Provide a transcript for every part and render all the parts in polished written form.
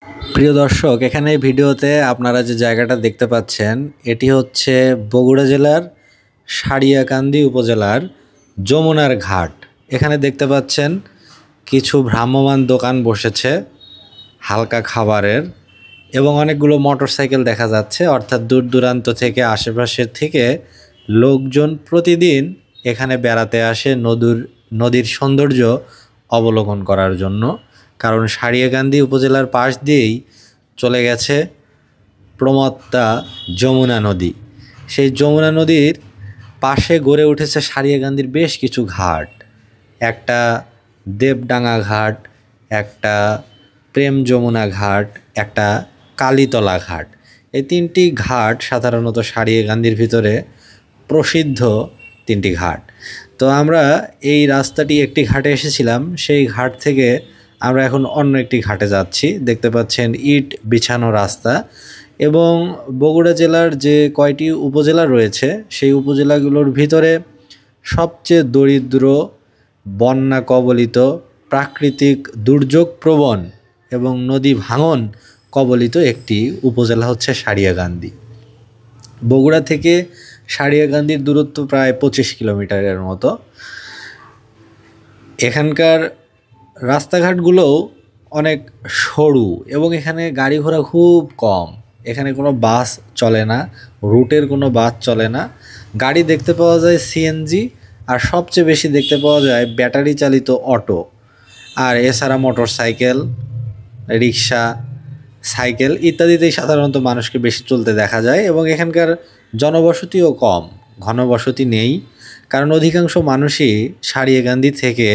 প্রিয় দর্শক, এখানে এই ভিডিওতে আপনারা যে জায়গাটা দেখতে পাচ্ছেন এটি হচ্ছে বগুড়া জেলার সারিয়াকান্দি উপজেলার যমুনার ঘাট। এখানে দেখতে পাচ্ছেন কিছু ভ্রাম্যমাণ দোকান বসেছে হালকা খাবারের এবং অনেকগুলো মোটরসাইকেল দেখা যাচ্ছে, অর্থাৎ দূর দূরান্ত থেকে আশেপাশের থেকে লোকজন প্রতিদিন এখানে বেড়াতে আসে নদীর সৌন্দর্য অবলোকন করার জন্য। কারণ সারিয়াকান্দি উপজেলার পাশ দিয়েই চলে গেছে প্রমত্তা যমুনা নদী। সেই যমুনা নদীর পাশে গড়ে উঠেছে সারিয়াকান্দির বেশ কিছু ঘাট। একটা দেবডাঙ্গা ঘাট, একটা প্রেম যমুনা ঘাট, একটা কালীতলা ঘাট। এই তিনটি ঘাট সাধারণত সারিয়াকান্দির ভিতরে প্রসিদ্ধ তিনটি ঘাট। তো আমরা এই রাস্তাটি একটি ঘাটে এসেছিলাম, সেই ঘাট থেকে আমরা এখন অন্য একটি ঘাটে যাচ্ছি। দেখতে পাচ্ছেন ইট বিছানো রাস্তা। এবং বগুড়া জেলার যে কয়টি উপজেলা রয়েছে সেই উপজেলাগুলোর ভিতরে সবচেয়ে দরিদ্র, বন্যা কবলিত, প্রাকৃতিক দুর্যোগ প্রবণ এবং নদী ভাঙন কবলিত একটি উপজেলা হচ্ছে সারিয়াকান্দি। বগুড়া থেকে সারিয়াকান্দির দূরত্ব প্রায় 25 কিলোমিটারের মতো। এখানকার রাস্তাঘাটগুলোও অনেক সরু এবং এখানে গাড়ি ঘোড়া খুব কম। এখানে কোনো বাস চলে না, রুটের কোনো বাস চলে না। গাড়ি দেখতে পাওয়া যায় সিএনজি, আর সবচেয়ে বেশি দেখতে পাওয়া যায় ব্যাটারি চালিত অটো, আর এছাড়া মোটর সাইকেল, রিক্সা, সাইকেল ইত্যাদিতেই সাধারণত মানুষকে বেশি চলতে দেখা যায়। এবং এখানকার জনবসতিও কম, ঘনবসতি নেই, কারণ অধিকাংশ মানুষই সারিয়াকান্দি থেকে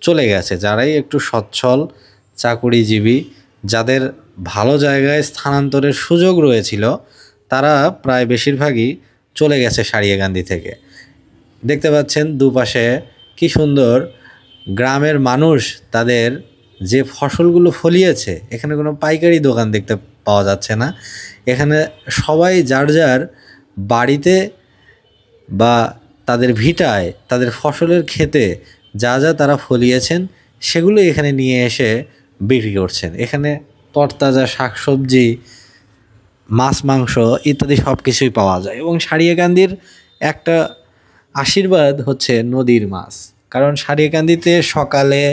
চলে গেছে। যারাই একটু সচ্ছল চাকুরিজীবী, যাদের ভালো জায়গায় স্থানান্তরের সুযোগ রয়েছিল, তারা প্রায় বেশিরভাগই চলে গেছে সারিয়াকান্দি থেকে। দেখতে পাচ্ছেন দুপাশে কি সুন্দর গ্রামের মানুষ তাদের যে ফসলগুলো ফলিয়েছে। এখানে কোনো পাইকারি দোকান দেখতে পাওয়া যাচ্ছে না। এখানে সবাই যার যার বাড়িতে বা তাদের ভিটায়, তাদের ফসলের ক্ষেতে যা যা তারা ফলিয়েছেন সেগুলো এখানে নিয়ে এসে বিক্রি করছেন। এখানে তরতাজা শাকসবজি, মাছ, মাংস ইত্যাদি সব কিছুই পাওয়া যায়। এবং সারিয়াকান্দির একটা আশীর্বাদ হচ্ছে নদীর মাছ, কারণ সারিয়াকান্দিতে সকালে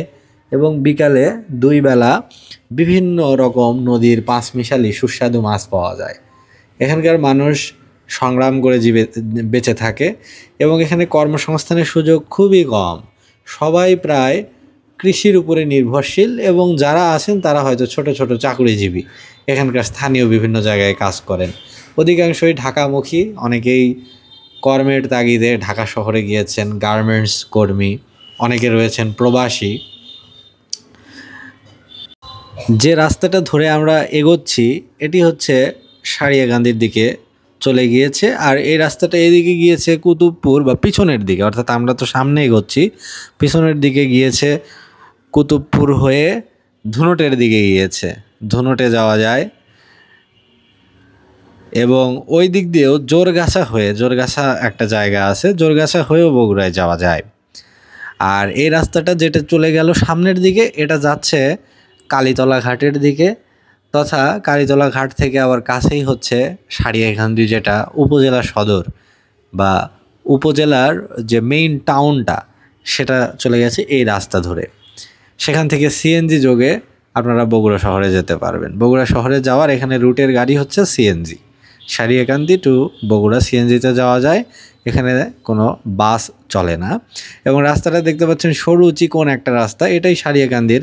এবং বিকালে দুই বেলা বিভিন্ন রকম নদীর পাঁচমিশালি সুস্বাদু মাছ পাওয়া যায়। এখানকার মানুষ সংগ্রাম করে বেঁচে থাকে এবং এখানে কর্মসংস্থানের সুযোগ খুবই কম। সবাই প্রায় কৃষির উপরে নির্ভরশীল এবং যারা আছেন তারা হয়তো ছোট ছোট চাকুরিজীবী, এখানকার স্থানীয় বিভিন্ন জায়গায় কাজ করেন। অধিকাংশই ঢাকামুখী, অনেকেই কর্মের তাগিদে ঢাকা শহরে গিয়েছেন, গার্মেন্টস কর্মী, অনেকে রয়েছেন প্রবাসী। যে রাস্তাটা ধরে আমরা এগোচ্ছি এটি হচ্ছে সারিয়াকান্দির দিকে চলে গিয়েছে, আর এই রাস্তাটা এদিকে গিয়েছে কুতুবপুর বা পিছনের দিকে, অর্থাৎ আমরা তো সামনে এগোচ্ছি, পিছনের দিকে গিয়েছে কুতুবপুর হয়ে ধুনটের দিকে গিয়েছে। ধুনটে যাওয়া যায় এবং ওই দিক দিয়েও জোরগাছা একটা জায়গা আছে, জোরগাছা হয়েও বগুড়ায় যাওয়া যায়। আর এই রাস্তাটা যেটা চলে গেল সামনের দিকে, এটা যাচ্ছে কালীতলা ঘাটের দিকে, তথা কালীতলা ঘাট থেকে আবার কাছেই হচ্ছে সারিয়াকান্দি, যেটা উপজেলা সদর বা উপজেলার যে মেইন টাউনটা, সেটা চলে গেছে এই রাস্তা ধরে। সেখান থেকে সিএনজি যোগে আপনারা বগুড়া শহরে যেতে পারবেন। বগুড়া শহরে যাওয়ার এখানে রুটের গাড়ি হচ্ছে সিএনজি। সারিয়াকান্দি টু বগুড়া সিএনজিতে যাওয়া যায়, এখানে কোনো বাস চলে না। এবং রাস্তাটা দেখতে পাচ্ছেন সরু চিকন একটা রাস্তা, এটাই সারিয়াকান্দির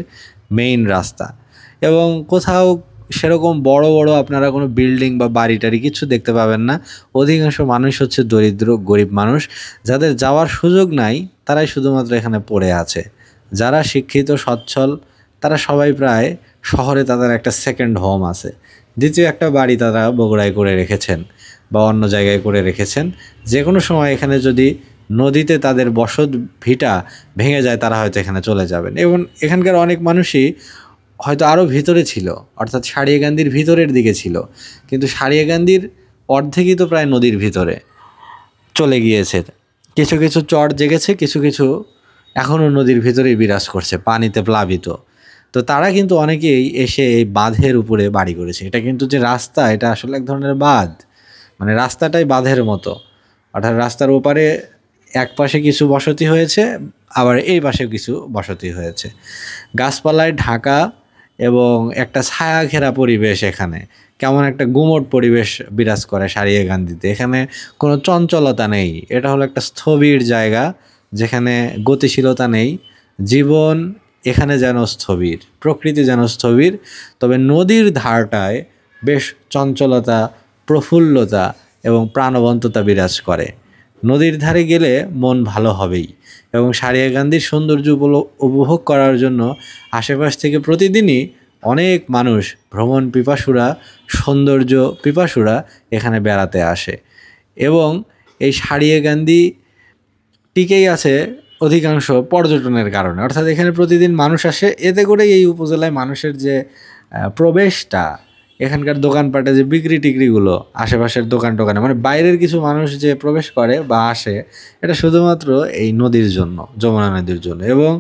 মেইন রাস্তা। এবং কোথাও সেরকম বড় বড় আপনারা কোনো বিল্ডিং বা বাড়ি টাড়ি কিছু দেখতে পাবেন না। অধিকাংশ মানুষ হচ্ছে দরিদ্র গরিব মানুষ, যাদের যাওয়ার সুযোগ নাই, তারাই শুধুমাত্র এখানে পড়ে আছে। যারা শিক্ষিত সচ্ছল তারা সবাই প্রায় শহরে তাদের একটা সেকেন্ড হোম আছে, দ্বিতীয় একটা বাড়ি তারা বগুড়ায় করে রেখেছেন বা অন্য জায়গায় করে রেখেছেন। যে কোনো সময় এখানে যদি নদীতে তাদের বসত ভিটা ভেঙে যায়, তারা হয়তো এখানে চলে যাবেন। এবং এখানকার অনেক মানুষই হয়তো আরও ভিতরে ছিল, অর্থাৎ সারিয়াকান্দির ভিতরের দিকে ছিল, কিন্তু সারিয়াকান্দির অর্ধেকই তো প্রায় নদীর ভিতরে চলে গিয়েছে। কিছু কিছু চর জেগেছে, কিছু কিছু এখনও নদীর ভিতরেই বিরাজ করছে, পানিতে প্লাবিত। তো তারা কিন্তু অনেকেই এসে এই বাঁধের উপরে বাড়ি করেছে। এটা কিন্তু যে রাস্তা, এটা আসলে এক ধরনের বাঁধ, মানে রাস্তাটাই বাঁধের মতো। অর্থাৎ রাস্তার ওপারে এক পাশে কিছু বসতি হয়েছে, আবার এই পাশেও কিছু বসতি হয়েছে, গাছপালায় ঢাকা এবং একটা ছায়া ঘেরা পরিবেশ। এখানে কেমন একটা গুমট পরিবেশ বিরাজ করে সারিয়াকান্দিতে। এখানে কোনো চঞ্চলতা নেই, এটা হলো একটা স্থবির জায়গা যেখানে গতিশীলতা নেই। জীবন এখানে যেন স্থবির, প্রকৃতি যেন স্থবির, তবে নদীর ধারটায় বেশ চঞ্চলতা, প্রফুল্লতা এবং প্রাণবন্ততা বিরাজ করে। নদীর ধারে গেলে মন ভালো হবেই, এবং সারিয়াকান্দির সৌন্দর্য উপভোগ করার জন্য আশেপাশ থেকে প্রতিদিনই অনেক মানুষ, ভ্রমণ পিপাসুরা, সৌন্দর্য পিপাসুরা এখানে বেড়াতে আসে। এবং এই সারিয়াকান্দি টিকেই আছে অধিকাংশ পর্যটনের কারণে, অর্থাৎ এখানে প্রতিদিন মানুষ আসে। এতে করে এই উপজেলায় মানুষের যে প্রবেশটা, এখানকার দোকানপাটে যে বিক্রি টিক্রিগুলো, আশেপাশের দোকানে, মানে বাইরের কিছু মানুষ যে প্রবেশ করে বা আসে, এটা শুধুমাত্র এই নদীর জন্য, যমুনা নদীর জন্য। এবং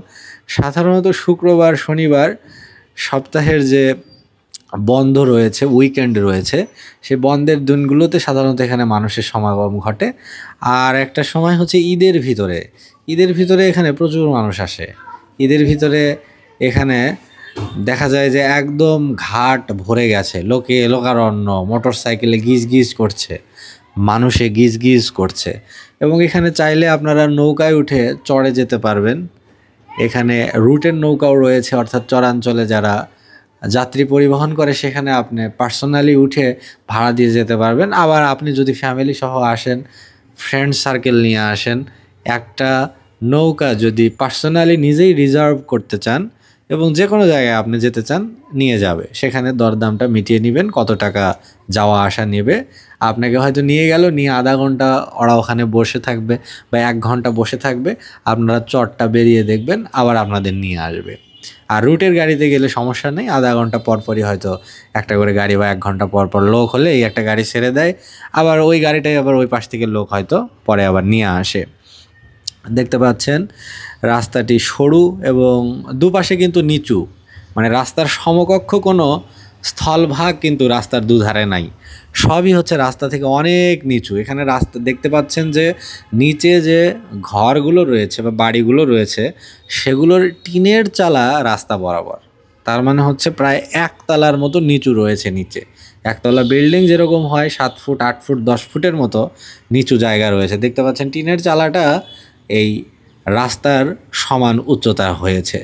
সাধারণত শুক্রবার, শনিবার সপ্তাহের যে বন্ধ রয়েছে, উইকেন্ড রয়েছে, সেই বন্ধের দিনগুলোতে সাধারণত এখানে মানুষের সমাগম ঘটে। আর একটা সময় হচ্ছে ঈদের ভিতরে এখানে প্রচুর মানুষ আসে। ঈদের ভিতরে এখানে দেখা যায় যে একদম ঘাট ভরে গেছে, লোকারণ্য, মোটর সাইকেলে গিজ গিজ করছে, মানুষে গিজ গিজ করছে। এবং এখানে চাইলে আপনারা নৌকায় উঠে চড়ে যেতে পারবেন। এখানে রুটের নৌকাও রয়েছে, অর্থাৎ চরাঞ্চলে যারা যাত্রী পরিবহন করে সেখানে আপনি পার্সোনালি উঠে ভাড়া দিয়ে যেতে পারবেন। আবার আপনি যদি ফ্যামিলি সহ আসেন, ফ্রেন্ড সার্কেল নিয়ে আসেন, একটা নৌকা যদি পার্সোনালি নিজেই রিজার্ভ করতে চান এবং যে কোনো জায়গায় আপনি যেতে চান নিয়ে যাবে, সেখানে দরদামটা মিটিয়ে নেবেন, কত টাকা যাওয়া আসা নেবে। আপনাকে হয়তো নিয়ে গেল, নিয়ে আধা ঘন্টা ওরা ওখানে বসে থাকবে বা 1 ঘন্টা বসে থাকবে, আপনারা চটটা বেরিয়ে দেখবেন, আবার আপনাদের নিয়ে আসবে। আর রুটের গাড়িতে গেলে সমস্যা নেই, আধা ঘন্টা পরপরই হয়তো একটা করে গাড়ি বা 1 ঘন্টা পর লোক হলে এই একটা গাড়ি ছেড়ে দেয়, আবার ওই গাড়িটাই আবার ওই পাশ থেকে লোক হয়তো পরে আবার নিয়ে আসে। দেখতে পাচ্ছেন রাস্তাটি সরু এবং দুপাশে কিন্তু নিচু, মানে রাস্তার সমকক্ষ কোনো স্থলভাগ কিন্তু রাস্তার দুধারে নাই, সবই হচ্ছে রাস্তা থেকে অনেক নিচু। এখানে রাস্তা দেখতে পাচ্ছেন যে নিচে যে ঘরগুলো রয়েছে বা বাড়িগুলো রয়েছে সেগুলোর টিনের চালা রাস্তা বরাবর, তার মানে হচ্ছে প্রায় 1 তলার মতো নিচু রয়েছে নিচে। একতলা বিল্ডিং যেরকম হয় 7 ফুট 8 ফুট 10 ফুটের মতো নিচু জায়গা রয়েছে। দেখতে পাচ্ছেন টিনের চালাটা এই রাস্তার সমান উচ্চতা হয়েছে,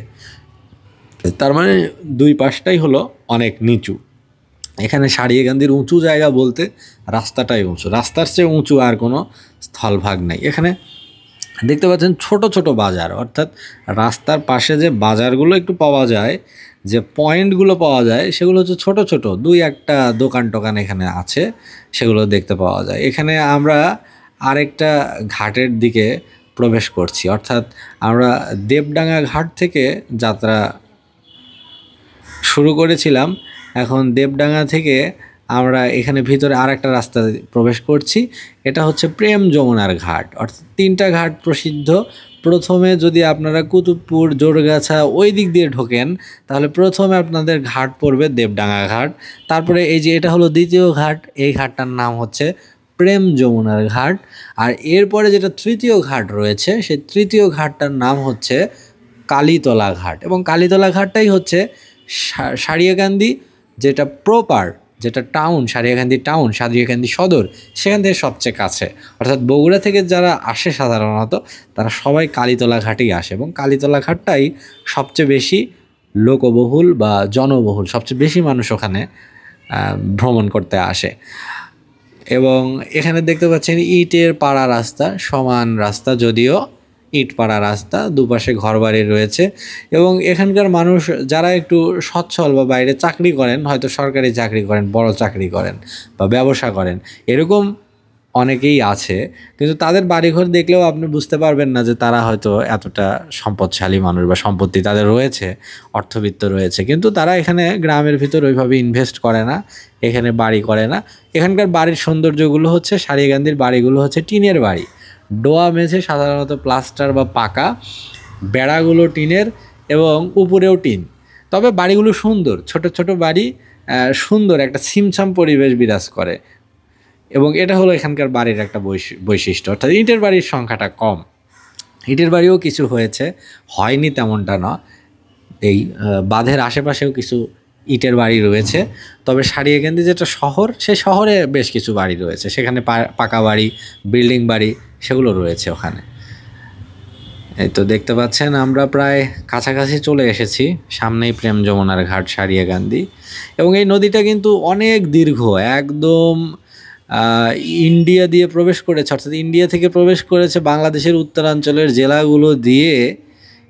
তার মানে দুই পাশটাই হলো অনেক নিচু। এখানে সারিয়াকান্দির উঁচু জায়গা বলতে রাস্তাটাই উঁচু, রাস্তার চেয়ে উঁচু আর কোনো স্থলভাগ নেই। এখানে দেখতে পাচ্ছেন ছোট ছোট বাজার, অর্থাৎ রাস্তার পাশে যে বাজারগুলো একটু পাওয়া যায়, যে পয়েন্টগুলো পাওয়া যায়, সেগুলো হচ্ছে ছোট ছোট 2-1টা দোকান টোকান এখানে আছে, সেগুলো দেখতে পাওয়া যায়। এখানে আমরা আরেকটা ঘাটের দিকে প্রবেশ করছি, অর্থাৎ আমরা দেবডাঙ্গা ঘাট থেকে যাত্রা শুরু করেছিলাম। এখন দেবডাঙ্গা থেকে আমরা এখানে ভিতরে আরেকটা রাস্তা প্রবেশ করছি, এটা হচ্ছে প্রেম যমুনার ঘাট। অর্থাৎ 3টা ঘাট প্রসিদ্ধ। প্রথমে যদি আপনারা কুতুবপুর, জোরগাছা ওই দিক দিয়ে ঢোকেন, তাহলে প্রথমে আপনাদের ঘাট পড়বে দেবডাঙ্গা ঘাট। তারপরে এই যে এটা হলো দ্বিতীয় ঘাট, এই ঘাটটার নাম হচ্ছে প্রেম যমুনার ঘাট। আর এরপরে যেটা তৃতীয় ঘাট রয়েছে, সেই তৃতীয় ঘাটটার নাম হচ্ছে কালীতলা ঘাট। এবং কালীতলা ঘাটটাই হচ্ছে সারিয়াকান্দি যেটা প্রপার, যেটা টাউন, সারিয়াকান্দি টাউন, সারিয়াকান্দি সদর, সেখান থেকে সবচেয়ে কাছে। অর্থাৎ বগুড়া থেকে যারা আসে সাধারণত তারা সবাই কালীতলা ঘাটেই আসে, এবং কালীতলা ঘাটটাই সবচেয়ে বেশি লোকবহুল বা জনবহুল, সবচেয়ে বেশি মানুষ ওখানে ভ্রমণ করতে আসে। এবং এখানে দেখতে পাচ্ছেন ইটের পাড়া রাস্তা, সমান রাস্তা, যদিও ইট পাড়া রাস্তা, দুপাশে ঘরবাড়ি রয়েছে। এবং এখানকার মানুষ যারা একটু সচ্ছল বা বাইরে চাকরি করেন, হয়তো সরকারি চাকরি করেন, বড় চাকরি করেন বা ব্যবসা করেন, এরকম অনেকেই আছে, কিন্তু তাদের বাড়িঘর দেখলেও আপনি বুঝতে পারবেন না যে তারা হয়তো এতটা সম্পদশালী মানুষ বা সম্পত্তি তাদের রয়েছে, অর্থবিত্ত রয়েছে, কিন্তু তারা এখানে গ্রামের ভিতর ওইভাবে ইনভেস্ট করে না, এখানে বাড়ি করে না। এখানকার বাড়ির সৌন্দর্যগুলো হচ্ছে, সারিয়াকান্দির বাড়িগুলো হচ্ছে টিনের বাড়ি, ডোয়া মেঝে, সাধারণত প্লাস্টার বা পাকা, বেড়াগুলো টিনের এবং উপরেও টিন। তবে বাড়িগুলো সুন্দর, ছোট ছোট বাড়ি, সুন্দর একটা ছিমছাম পরিবেশ বিরাজ করে। এবং এটা হলো এখানকার বাড়ির একটা বৈশিষ্ট্য, অর্থাৎ ইটের বাড়ির সংখ্যাটা কম। ইটের বাড়িও কিছু হয়েছে, হয়নি তেমনটা না। এই বাঁধের আশেপাশেও কিছু ইটের বাড়ি রয়েছে, তবে সারিয়াকান্দি যেটা শহর, সেই শহরে বেশ কিছু বাড়ি রয়েছে, সেখানে পাকা বাড়ি, বিল্ডিং বাড়ি সেগুলো রয়েছে ওখানে। এই তো দেখতে পাচ্ছেন আমরা প্রায় কাছাকাছি চলে এসেছি, সামনেই প্রেম যমুনার ঘাট সারিয়াকান্দি। এবং এই নদীটা কিন্তু অনেক দীর্ঘ, একদম ইন্ডিয়া দিয়ে প্রবেশ করেছে, অর্থাৎ ইন্ডিয়া থেকে প্রবেশ করেছে বাংলাদেশের উত্তরাঞ্চলের জেলাগুলো দিয়ে।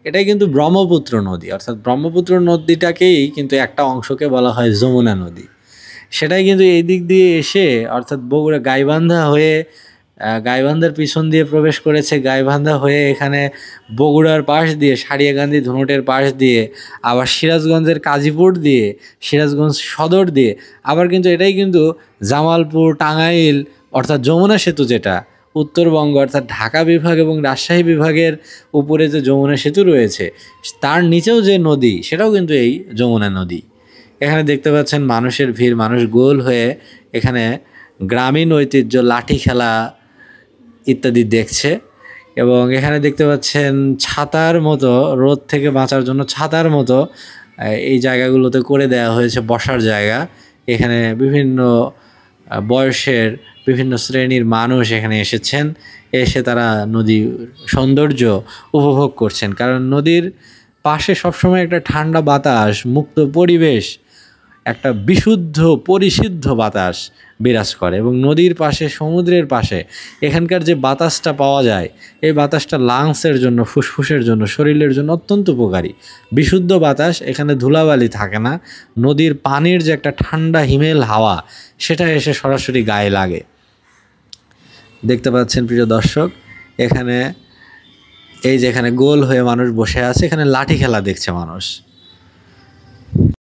এটাই কিন্তু ব্রহ্মপুত্র নদী, অর্থাৎ ব্রহ্মপুত্র নদীটাকেই কিন্তু একটা অংশকে বলা হয় যমুনা নদী। সেটাই কিন্তু এই দিক দিয়ে এসে, অর্থাৎ বগুড়া গাইবান্ধা হয়ে, গাইবান্ধার পিছন দিয়ে প্রবেশ করেছে, গাইবান্ধা হয়ে এখানে বগুড়ার পাশ দিয়ে, সারিয়াকান্দি ধুনটের পাশ দিয়ে, আবার সিরাজগঞ্জের কাজীপুর দিয়ে, সিরাজগঞ্জ সদর দিয়ে, আবার কিন্তু এটাই কিন্তু জামালপুর, টাঙ্গাইল, অর্থাৎ যমুনা সেতু, যেটা উত্তরবঙ্গ অর্থাৎ ঢাকা বিভাগ এবং রাজশাহী বিভাগের উপরে যে যমুনা সেতু রয়েছে, তার নিচেও যে নদী, সেটাও কিন্তু এই যমুনা নদী। এখানে দেখতে পাচ্ছেন মানুষের ভিড়, মানুষ গোল হয়ে এখানে গ্রামীণ ঐতিহ্য লাঠি খেলা ইত্যাদি দেখছে। এবং এখানে দেখতে পাচ্ছেন ছাতার মতো, রোদ থেকে বাঁচার জন্য ছাতার মতো এই জায়গাগুলোতে করে দেওয়া হয়েছে বসার জায়গা। এখানে বিভিন্ন বয়সের, বিভিন্ন শ্রেণীর মানুষ এখানে এসেছেন, এসে তারা নদীর সৌন্দর্য উপভোগ করছেন। কারণ নদীর পাশে সবসময় একটা ঠান্ডা বাতাস, মুক্ত পরিবেশ, একটা বিশুদ্ধ পরিশুদ্ধ বাতাস বিরাজ করে। এবং নদীর পাশে, সমুদ্রের পাশে এখানকার যে বাতাসটা পাওয়া যায়, এই বাতাসটা লাংসের জন্য, ফুসফুসের জন্য, শরীরের জন্য অত্যন্ত উপকারী। বিশুদ্ধ বাতাস, এখানে ধুলাবালি থাকে না, নদীর পানির যে একটা ঠান্ডা হিমেল হাওয়া, সেটা এসে সরাসরি গায়ে লাগে। দেখতে পাচ্ছেন প্রিয় দর্শক, এখানে এই যে এখানে গোল হয়ে মানুষ বসে আছে, এখানে লাঠি খেলা দেখছে মানুষ।